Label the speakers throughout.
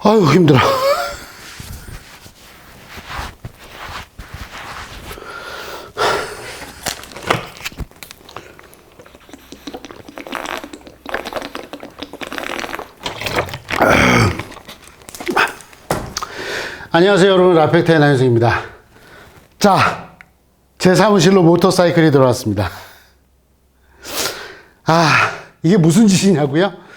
Speaker 1: 아유, 힘들어. 안녕하세요, 여러분. 라펙터의 나윤승입니다. 자, 제 사무실로 모터사이클이 들어왔습니다. 이게 무슨 짓이냐고요?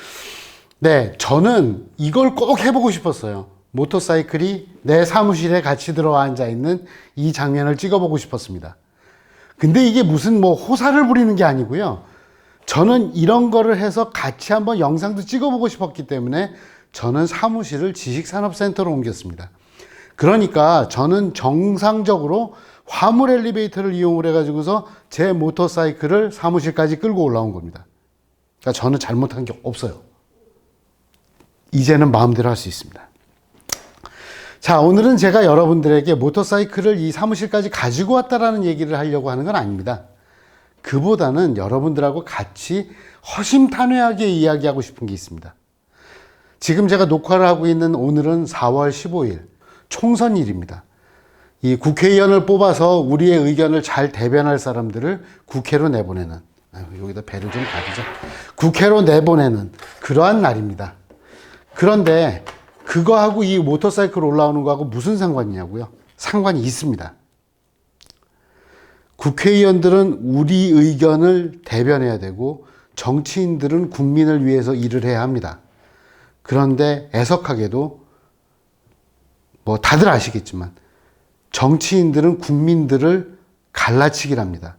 Speaker 1: 네, 저는 이걸 꼭 해보고 싶었어요. 모터사이클이 내 사무실에 같이 들어와 앉아 있는 이 장면을 찍어보고 싶었습니다. 근데 이게 무슨 뭐 호사를 부리는 게 아니고요. 저는 이런 거를 해서 같이 한번 영상도 찍어보고 싶었기 때문에 저는 사무실을 지식산업센터로 옮겼습니다. 그러니까 저는 정상적으로 화물 엘리베이터를 이용을 해가지고서 제 모터사이클을 사무실까지 끌고 올라온 겁니다. 그러니까 저는 잘못한 게 없어요. 이제는 마음대로 할 수 있습니다. 자, 오늘은 제가 여러분들에게 모터사이클을 이 사무실까지 가지고 왔다라는 얘기를 하려고 하는 건 아닙니다. 그보다는 여러분들하고 같이 허심탄회하게 이야기하고 싶은 게 있습니다. 지금 제가 녹화를 하고 있는 오늘은 4월 15일 총선일입니다. 이 국회의원을 뽑아서 우리의 의견을 잘 대변할 사람들을 국회로 내보내는, 여기다 배를 좀 가리자. 국회로 내보내는 그러한 날입니다. 그런데 그거하고 이 모터사이클 올라오는 거하고 무슨 상관이냐고요? 상관이 있습니다. 국회의원들은 우리 의견을 대변해야 되고 정치인들은 국민을 위해서 일을 해야 합니다. 그런데 애석하게도 뭐 다들 아시겠지만 정치인들은 국민들을 갈라치기를 합니다.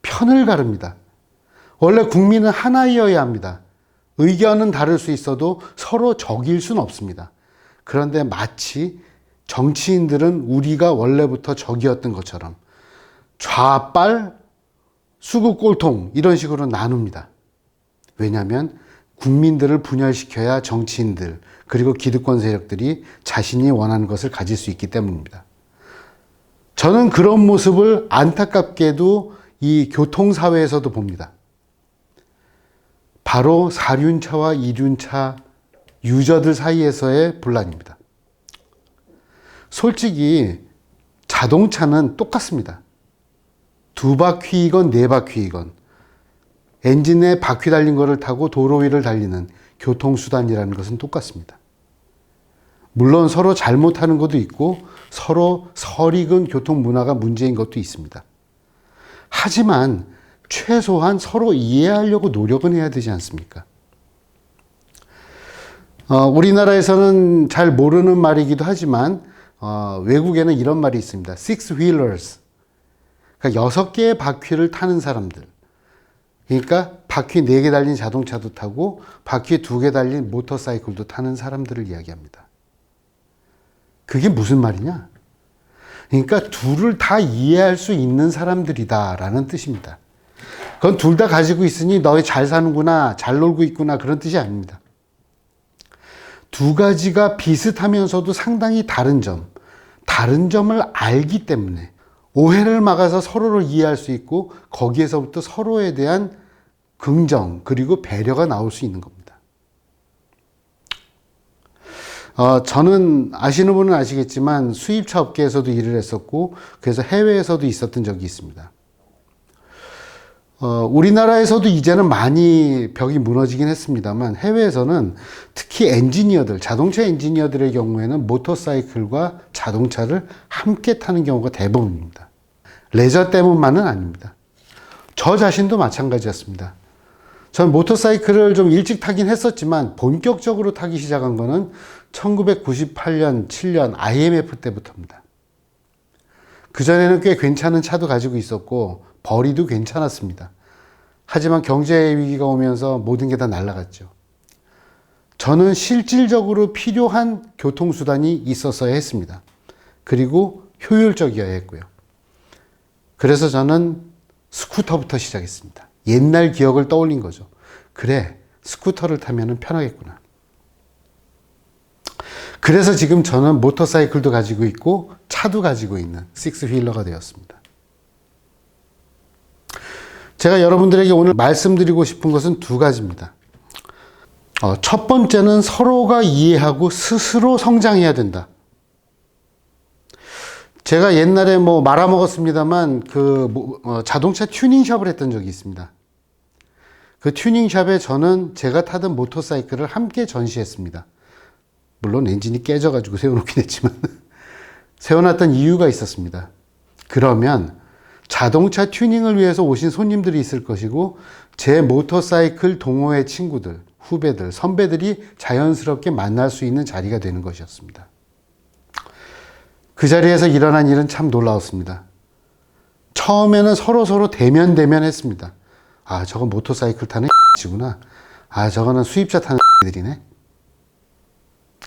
Speaker 1: 편을 가릅니다. 원래 국민은 하나이어야 합니다. 의견은 다를 수 있어도 서로 적일 수는 없습니다. 그런데 마치 정치인들은 우리가 원래부터 적이었던 것처럼 좌빨, 수구꼴통 이런 식으로 나눕니다. 왜냐하면 국민들을 분열시켜야 정치인들 그리고 기득권 세력들이 자신이 원하는 것을 가질 수 있기 때문입니다. 저는 그런 모습을 안타깝게도 이 교통사회에서도 봅니다. 바로 4륜차와 2륜차 유저들 사이에서의 분란입니다. 솔직히 자동차는 똑같습니다. 2바퀴이건 4바퀴이건 엔진에 바퀴 달린 거를 타고 도로 위를 달리는 교통수단이라는 것은 똑같습니다. 물론 서로 잘못하는 것도 있고 서로 설익은 교통 문화가 문제인 것도 있습니다. 하지만 최소한 서로 이해하려고 노력은 해야 되지 않습니까? 우리나라에서는 잘 모르는 말이기도 하지만 외국에는 이런 말이 있습니다. Six wheelers. 그러니까 6개의 바퀴를 타는 사람들. 그러니까 바퀴 4개 달린 자동차도 타고 바퀴 2개 달린 모터사이클도 타는 사람들을 이야기합니다. 그게 무슨 말이냐? 그러니까 둘을 다 이해할 수 있는 사람들이다라는 뜻입니다. 그건 둘 다 가지고 있으니 너희 잘 사는구나, 잘 놀고 있구나 그런 뜻이 아닙니다. 두 가지가 비슷하면서도 상당히 다른 점을 알기 때문에 오해를 막아서 서로를 이해할 수 있고 거기에서부터 서로에 대한 긍정 그리고 배려가 나올 수 있는 겁니다. 저는 아시는 분은 아시겠지만 수입차 업계에서도 일을 했었고 그래서 해외에서도 있었던 적이 있습니다. 우리나라에서도 이제는 많이 벽이 무너지긴 했습니다만 해외에서는 특히 엔지니어들, 자동차 엔지니어들의 경우에는 모터사이클과 자동차를 함께 타는 경우가 대부분입니다. 레저 때문만은 아닙니다. 저 자신도 마찬가지였습니다. 전 모터사이클을 좀 일찍 타긴 했었지만 본격적으로 타기 시작한 거는 1998년, 7년 IMF 때부터입니다. 그전에는 꽤 괜찮은 차도 가지고 있었고 벌이도 괜찮았습니다. 하지만 경제 위기가 오면서 모든 게 다 날아갔죠. 저는 실질적으로 필요한 교통수단이 있었어야 했습니다. 그리고 효율적이어야 했고요. 그래서 저는 스쿠터부터 시작했습니다. 옛날 기억을 떠올린 거죠. 그래, 스쿠터를 타면 편하겠구나. 그래서 지금 저는 모터사이클도 가지고 있고 차도 가지고 있는 식스휠러가 되었습니다. 제가 여러분들에게 오늘 말씀드리고 싶은 것은 두 가지입니다. 첫 번째는 서로가 이해하고 스스로 성장해야 된다. 제가 옛날에 말아먹었습니다만 자동차 튜닝샵을 했던 적이 있습니다. 그 튜닝샵에 저는 제가 타던 모터사이클을 함께 전시했습니다. 물론 엔진이 깨져가지고 세워놓긴 했지만 세워놨던 이유가 있었습니다. 그러면 자동차 튜닝을 위해서 오신 손님들이 있을 것이고 제 모터사이클 동호회 친구들, 후배들, 선배들이 자연스럽게 만날 수 있는 자리가 되는 것이었습니다. 그 자리에서 일어난 일은 참 놀라웠습니다. 처음에는 서로 대면 했습니다. 아, 저건 모터사이클 타는 X구나. 아, 저거는 수입차 타는 X들이네.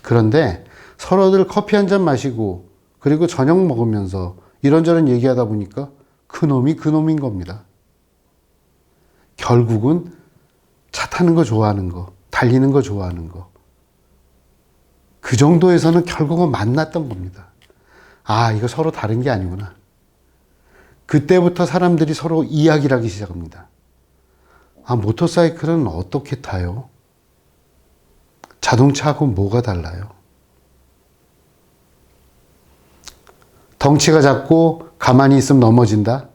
Speaker 1: 그런데 서로들 커피 한 잔 마시고 그리고 저녁 먹으면서 이런저런 얘기하다 보니까 그놈이 그놈인 겁니다. 결국은 차 타는 거 좋아하는 거, 달리는 거 좋아하는 거. 그 정도에서는 결국은 만났던 겁니다. 아, 이거 서로 다른 게 아니구나. 그때부터 사람들이 서로 이야기를 하기 시작합니다. 아, 모터사이클은 어떻게 타요? 자동차하고 뭐가 달라요? 덩치가 작고 가만히 있으면 넘어진다?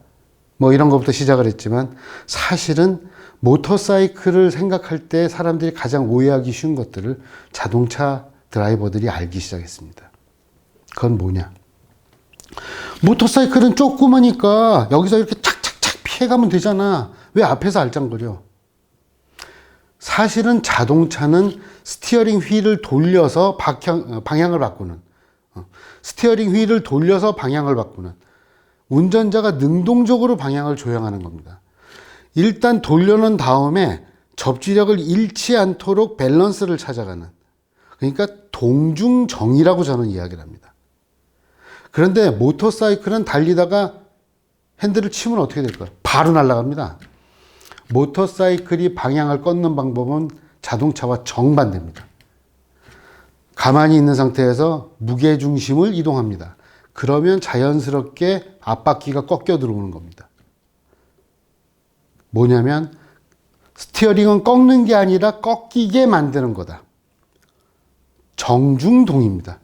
Speaker 1: 이런 것부터 시작을 했지만 사실은 모터사이클을 생각할 때 사람들이 가장 오해하기 쉬운 것들을 자동차 드라이버들이 알기 시작했습니다. 그건 뭐냐? 모터사이클은 조그마니까 여기서 이렇게 착착착 피해가면 되잖아. 왜 앞에서 알짱거려? 사실은 자동차는 스티어링 휠을 돌려서 방향을 바꾸는, 스티어링 휠을 돌려서 방향을 바꾸는, 운전자가 능동적으로 방향을 조향하는 겁니다. 일단 돌려놓은 다음에 접지력을 잃지 않도록 밸런스를 찾아가는, 그러니까 동중정이라고 저는 이야기를 합니다. 그런데 모터사이클은 달리다가 핸들을 치면 어떻게 될까요? 바로 날아갑니다. 모터사이클이 방향을 꺾는 방법은 자동차와 정반대입니다. 가만히 있는 상태에서 무게중심을 이동합니다. 그러면 자연스럽게 앞바퀴가 꺾여 들어오는 겁니다. 뭐냐면 스티어링은 꺾는 게 아니라 꺾이게 만드는 거다. 정중동입니다.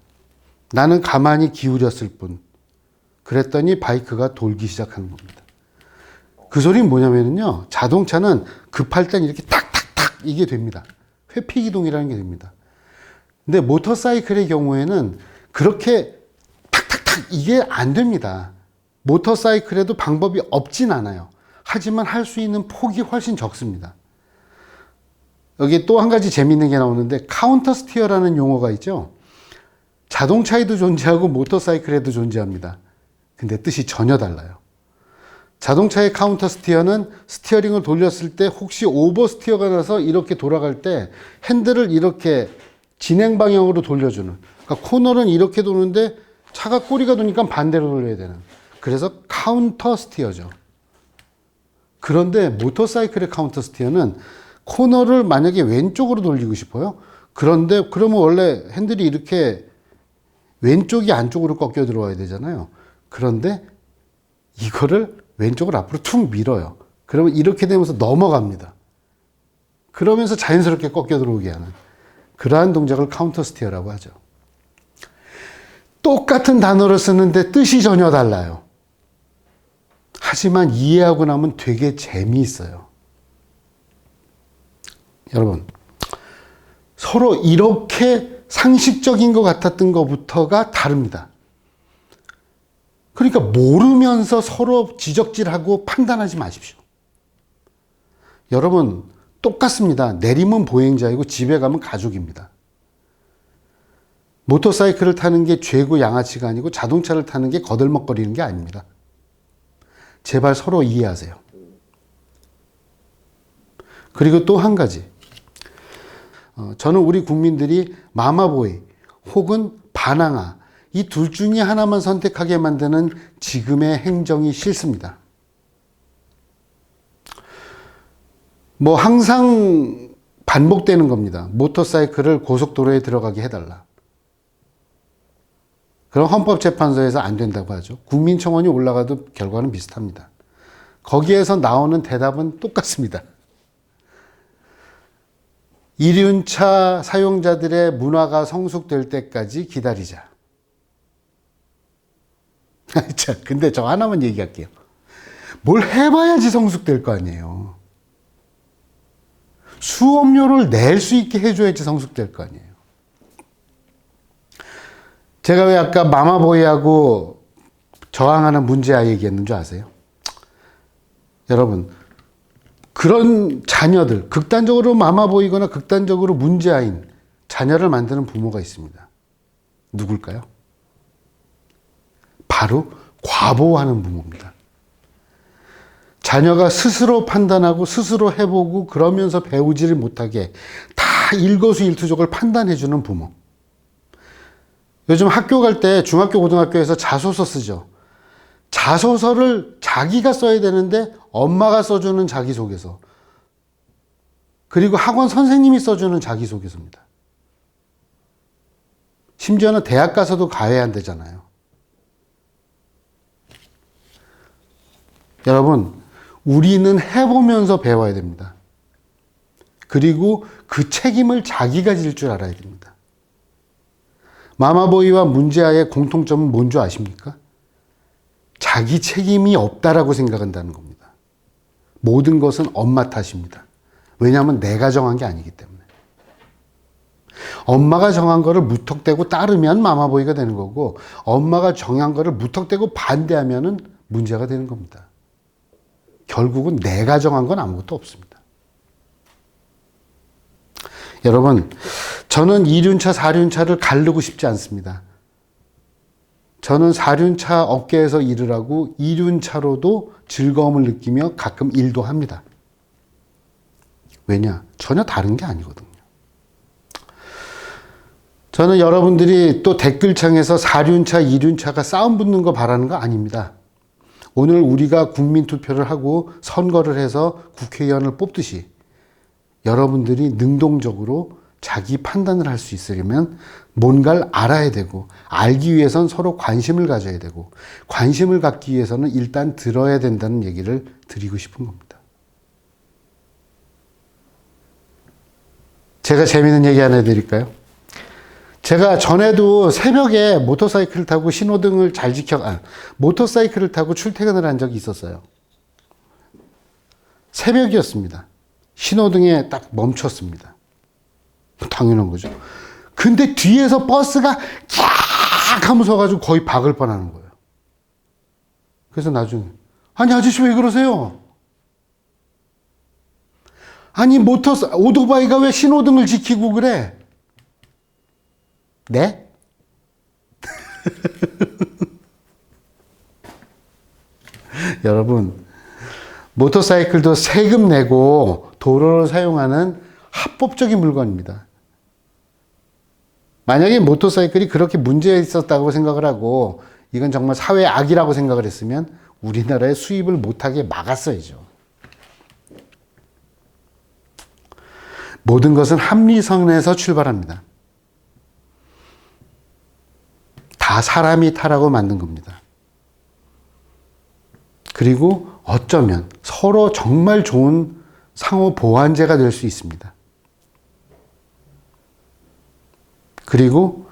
Speaker 1: 나는 가만히 기울였을 뿐. 그랬더니 바이크가 돌기 시작하는 겁니다. 그 소리는 뭐냐면요. 자동차는 급할 땐 이렇게 탁탁탁 이게 됩니다. 회피기동이라는 게 됩니다. 근데 모터사이클의 경우에는 그렇게 탁탁탁 이게 안 됩니다. 모터사이클에도 방법이 없진 않아요. 하지만 할 수 있는 폭이 훨씬 적습니다. 여기 또 한 가지 재미있는 게 나오는데 카운터 스티어라는 용어가 있죠. 자동차에도 존재하고 모터사이클에도 존재합니다. 근데 뜻이 전혀 달라요. 자동차의 카운터 스티어는 스티어링을 돌렸을 때 혹시 오버스티어가 나서 이렇게 돌아갈 때 핸들을 이렇게 진행 방향으로 돌려주는, 그러니까 코너는 이렇게 도는데 차가 꼬리가 도니까 반대로 돌려야 되는, 그래서 카운터 스티어죠. 그런데 모터사이클의 카운터 스티어는 코너를 만약에 왼쪽으로 돌리고 싶어요. 그런데 그러면 원래 핸들이 이렇게 왼쪽이 안쪽으로 꺾여 들어와야 되잖아요. 그런데 이거를 왼쪽을 앞으로 툭 밀어요. 그러면 이렇게 되면서 넘어갑니다. 그러면서 자연스럽게 꺾여 들어오게 하는 그러한 동작을 카운터 스티어라고 하죠. 똑같은 단어를 쓰는데 뜻이 전혀 달라요. 하지만 이해하고 나면 되게 재미있어요. 여러분, 서로 이렇게 상식적인 것 같았던 것부터가 다릅니다. 그러니까 모르면서 서로 지적질하고 판단하지 마십시오. 여러분, 똑같습니다. 내리면 보행자이고 집에 가면 가족입니다. 모터사이클을 타는 게 죄고 양아치가 아니고 자동차를 타는 게 거들먹거리는 게 아닙니다. 제발 서로 이해하세요. 그리고 또 한 가지. 저는 우리 국민들이 마마보이 혹은 바나나 이 둘 중에 하나만 선택하게 만드는 지금의 행정이 싫습니다. 항상 반복되는 겁니다. 모터사이클을 고속도로에 들어가게 해달라. 그럼 헌법재판소에서 안 된다고 하죠. 국민청원이 올라가도 결과는 비슷합니다. 거기에서 나오는 대답은 똑같습니다. 이륜차 사용자들의 문화가 성숙될 때까지 기다리자. 자, 근데 저 하나만 얘기할게요. 뭘 해봐야지 성숙될 거 아니에요. 수업료를 낼 수 있게 해줘야지 성숙될 거 아니에요. 제가 왜 아까 마마보이하고 저항하는 문제아 얘기했는 줄 아세요? 여러분, 그런 자녀들, 극단적으로 마마보이거나 극단적으로 문제아인 자녀를 만드는 부모가 있습니다. 누굴까요? 바로 과보하는 부모입니다. 자녀가 스스로 판단하고 스스로 해보고 그러면서 배우지를 못하게 다 일거수일투족을 판단해주는 부모. 요즘 학교 갈 때 중학교, 고등학교에서 자소서 쓰죠. 자소서를 자기가 써야 되는데 엄마가 써주는 자기소개서. 그리고 학원 선생님이 써주는 자기소개서입니다. 심지어는 대학 가서도 가야 안 되잖아요. 여러분, 우리는 해보면서 배워야 됩니다. 그리고 그 책임을 자기가 질 줄 알아야 됩니다. 마마보이와 문제아의 공통점은 뭔 줄 아십니까? 자기 책임이 없다라고 생각한다는 겁니다. 모든 것은 엄마 탓입니다. 왜냐하면 내가 정한 게 아니기 때문에. 엄마가 정한 거를 무턱대고 따르면 마마보이가 되는 거고, 엄마가 정한 거를 무턱대고 반대하면은 문제가 되는 겁니다. 결국은 내가 정한 건 아무것도 없습니다. 여러분, 저는 2륜차, 4륜차를 가르고 싶지 않습니다. 저는 4륜차 업계에서 일을 하고 2륜차로도 즐거움을 느끼며 가끔 일도 합니다. 왜냐? 전혀 다른 게 아니거든요. 저는 여러분들이 또 댓글창에서 4륜차, 2륜차가 싸움 붙는 거 바라는 거 아닙니다. 오늘 우리가 국민투표를 하고 선거를 해서 국회의원을 뽑듯이 여러분들이 능동적으로 자기 판단을 할 수 있으려면 뭔가를 알아야 되고, 알기 위해선 서로 관심을 가져야 되고, 관심을 갖기 위해서는 일단 들어야 된다는 얘기를 드리고 싶은 겁니다. 제가 재미있는 얘기 하나 해드릴까요? 제가 전에도 새벽에 모터사이클을 타고 신호등을 잘 모터사이클을 타고 출퇴근을 한 적이 있었어요. 새벽이었습니다. 신호등에 딱 멈췄습니다. 당연한 거죠. 근데 뒤에서 버스가 캬 하면서 가지고 거의 박을 뻔하는 거예요. 그래서 나중에, 아니 아저씨 왜 그러세요? 아니 오토바이가 왜 신호등을 지키고 그래? 네? 여러분, 모터사이클도 세금 내고 도로를 사용하는 합법적인 물건입니다. 만약에 모터사이클이 그렇게 문제 있었다고 생각을 하고 이건 정말 사회의 악이라고 생각을 했으면 우리나라에 수입을 못하게 막았어야죠. 모든 것은 합리선에서 출발합니다. 다 사람이 타라고 만든 겁니다. 그리고 어쩌면 서로 정말 좋은 상호 보완제가 될 수 있습니다. 그리고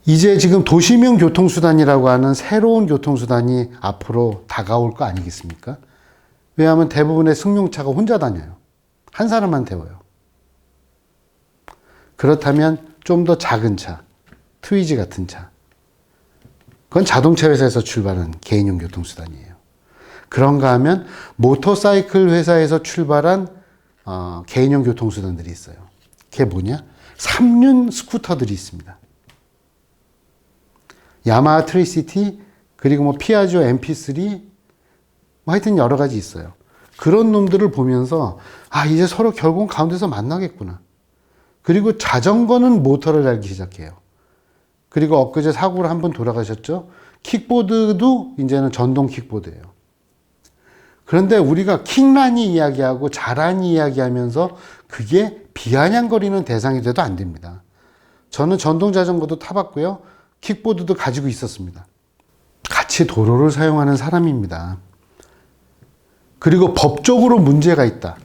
Speaker 1: 이제 지금 도시명 교통수단이라고 하는 새로운 교통수단이 앞으로 다가올 거 아니겠습니까? 왜냐하면 대부분의 승용차가 혼자 다녀요. 한 사람만 태워요. 그렇다면 좀 더 작은 차, 트위지 같은 차. 그건 자동차 회사에서 출발한 개인용 교통수단이에요. 그런가 하면 모터사이클 회사에서 출발한 개인용 교통수단들이 있어요. 그게 뭐냐? 3륜 스쿠터들이 있습니다. 야마하 트리시티, 그리고 뭐 피아조 MP3, 뭐 하여튼 여러 가지 있어요. 그런 놈들을 보면서 이제 서로 결국은 가운데서 만나겠구나. 그리고 자전거는 모터를 달기 시작해요. 그리고 엊그제 사고로 한 번 돌아가셨죠? 킥보드도 이제는 전동 킥보드예요. 그런데 우리가 킥란이 이야기하고 자란이 이야기하면서 그게 비아냥거리는 대상이 돼도 안 됩니다. 저는 전동 자전거도 타봤고요. 킥보드도 가지고 있었습니다. 같이 도로를 사용하는 사람입니다. 그리고 법적으로 문제가 있다.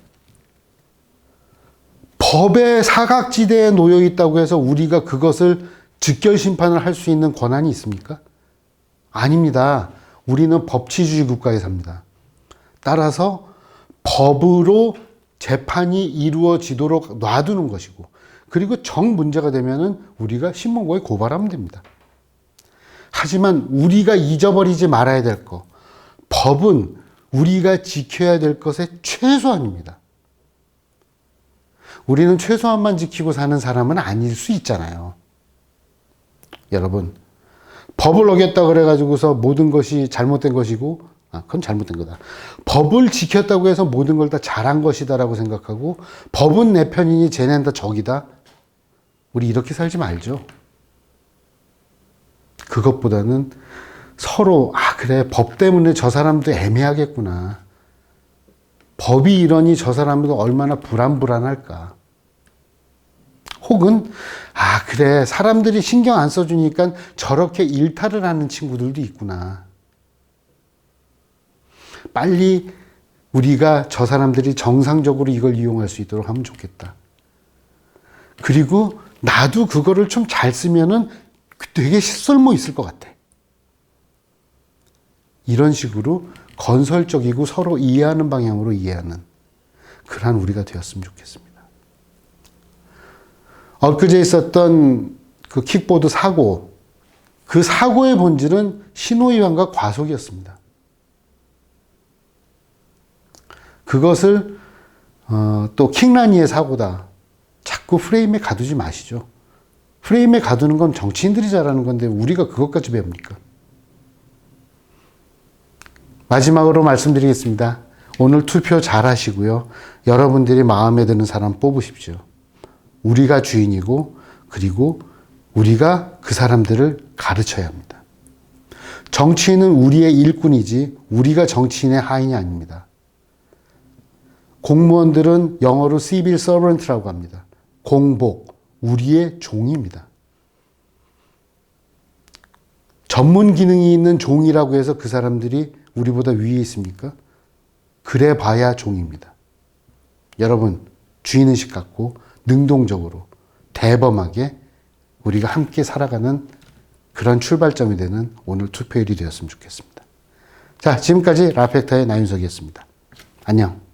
Speaker 1: 법의 사각지대에 놓여 있다고 해서 우리가 그것을 즉결 심판을 할 수 있는 권한이 있습니까? 아닙니다. 우리는 법치주의 국가에 삽니다. 따라서 법으로 재판이 이루어지도록 놔두는 것이고, 그리고 정 문제가 되면은 우리가 신문고에 고발하면 됩니다. 하지만 우리가 잊어버리지 말아야 될 것, 법은 우리가 지켜야 될 것의 최소한입니다. 우리는 최소한만 지키고 사는 사람은 아닐 수 있잖아요. 여러분, 법을 어겼다 그래가지고서 모든 것이 잘못된 것이고, 그건 잘못된 거다. 법을 지켰다고 해서 모든 걸 다 잘한 것이다라고 생각하고, 법은 내 편이니 쟤네는 다 적이다. 우리 이렇게 살지 말죠. 그것보다는 서로, 그래, 법 때문에 저 사람도 애매하겠구나. 법이 이러니 저 사람도 얼마나 불안할까. 혹은, 그래, 사람들이 신경 안 써주니까 저렇게 일탈을 하는 친구들도 있구나. 빨리 우리가 저 사람들이 정상적으로 이걸 이용할 수 있도록 하면 좋겠다. 그리고 나도 그거를 좀 잘 쓰면은 되게 쓸모 있을 것 같아. 이런 식으로 건설적이고 서로 이해하는 방향으로 이해하는 그러한 우리가 되었으면 좋겠습니다. 엊그제 있었던 그 킥보드 사고, 그 사고의 본질은 신호위반과 과속이었습니다. 그것을 또 킹라니의 사고다. 자꾸 프레임에 가두지 마시죠. 프레임에 가두는 건 정치인들이 잘하는 건데 우리가 그것까지 배웁니까? 마지막으로 말씀드리겠습니다. 오늘 투표 잘 하시고요. 여러분들이 마음에 드는 사람 뽑으십시오. 우리가 주인이고, 그리고 우리가 그 사람들을 가르쳐야 합니다. 정치인은 우리의 일꾼이지 우리가 정치인의 하인이 아닙니다. 공무원들은 영어로 civil servant라고 합니다. 공복, 우리의 종입니다. 전문 기능이 있는 종이라고 해서 그 사람들이 우리보다 위에 있습니까? 그래 봐야 종입니다. 여러분, 주인의식 갖고 능동적으로 대범하게 우리가 함께 살아가는 그런 출발점이 되는 오늘 투표일이 되었으면 좋겠습니다. 자, 지금까지 라펙타의 나윤석이었습니다. 안녕.